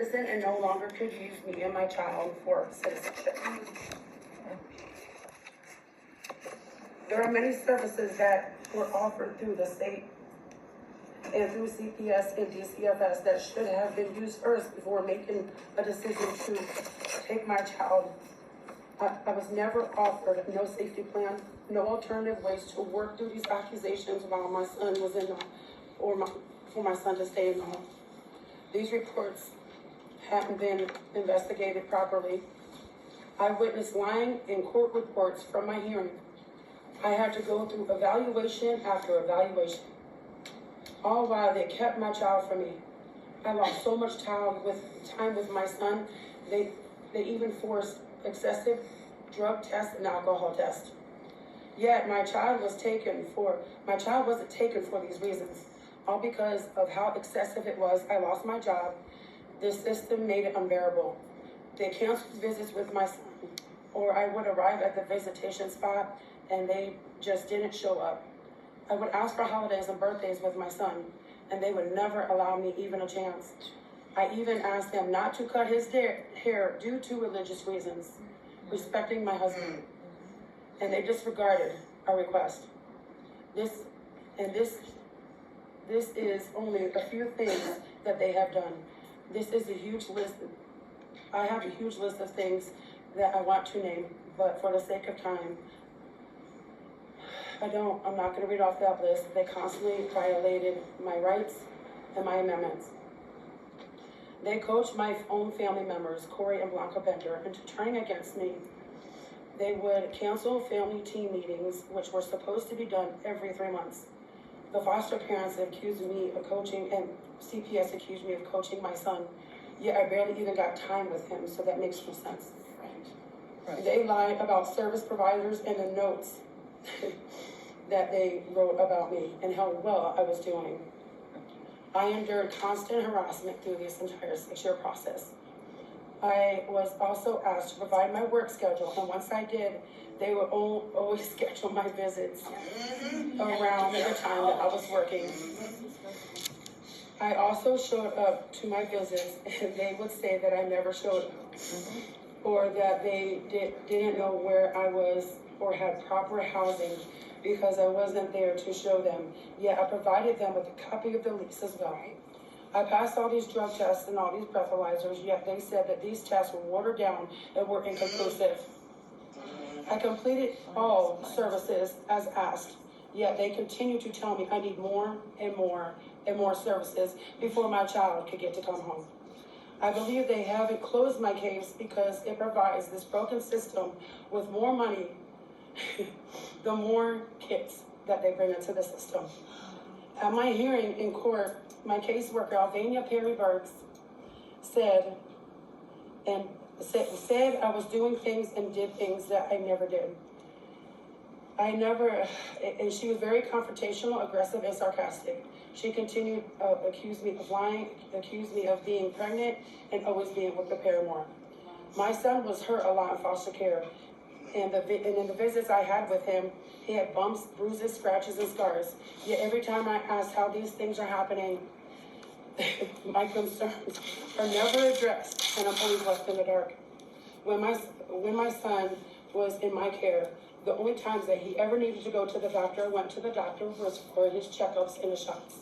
citizen and no longer could use me and my child for citizenship. There are many services that were offered through the state and through CPS and DCFS that should have been used first before making a decision to take my child. I was never offered no safety plan, no alternative ways to work through these accusations while my son was in the, for my son to stay in the home. These reports hadn't been investigated properly. I witnessed lying in court reports from my hearing. I had to go through evaluation after evaluation, all while they kept my child from me. I lost so much time with my son. They even forced excessive drug tests and alcohol tests. Yet my child wasn't taken for these reasons, all because of how excessive it was. I lost my job. The system made it unbearable. They canceled visits with my son, or I would arrive at the visitation spot and they just didn't show up. I would ask for holidays and birthdays with my son, and they would never allow me even a chance. I even asked them not to cut his hair due to religious reasons, respecting my husband, and they disregarded our request. This is only a few things that they have done. This is a huge list. I have a huge list of things that I want to name, but for the sake of time, I'm not going to read off that list. They constantly violated my rights and my amendments. They coached my own family members, Corey and Blanca Bender, into turning against me. They would cancel family team meetings, which were supposed to be done every 3 months. The foster parents accused me of coaching, and CPS accused me of coaching my son, yet I barely even got time with him, so that makes no sense. Right. They lied about service providers and the notes that they wrote about me and how well I was doing. I endured constant harassment through this entire 6-year process. I was also asked to provide my work schedule, and once I did, they would always schedule my visits around the time that I was working. I also showed up to my visits, and they would say that I never showed up, or that they didn't know where I was or had proper housing because I wasn't there to show them. Yet I provided them with a copy of the lease as well. I passed all these drug tests and all these breathalyzers, yet they said that these tests were watered down and were inconclusive. I completed all services as asked, yet they continue to tell me I need more and more and more services before my child could get to come home. I believe they haven't closed my case because it provides this broken system with more money the more kids that they bring into the system. At my hearing in court, my caseworker, Alvania Perry Burks, said I was doing things and did things that I never did. And she was very confrontational, aggressive, and sarcastic. She continued to accuse me of lying, accused me of being pregnant, and always being with the paramour. My son was hurt a lot in foster care. And in the visits I had with him, he had bumps, bruises, scratches, and scars. Yet every time I asked how these things are happening, my concerns are never addressed, and I'm always left in the dark. When my son was in my care, the only times that he ever needed to go to the doctor, went to the doctor, was for his checkups and his shots.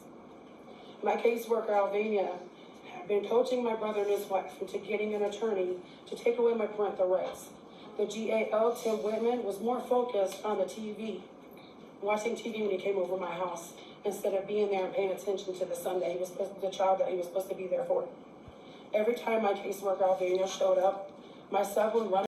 My caseworker, Alvania, had been coaching my brother and his wife into getting an attorney to take away my parental rights. The GAL, Tim Whitman, was more focused on the TV, watching TV when he came over my house, instead of being there and paying attention to the son that the child that he was supposed to be there for. Every time my caseworker, Alvania, showed up, my son would run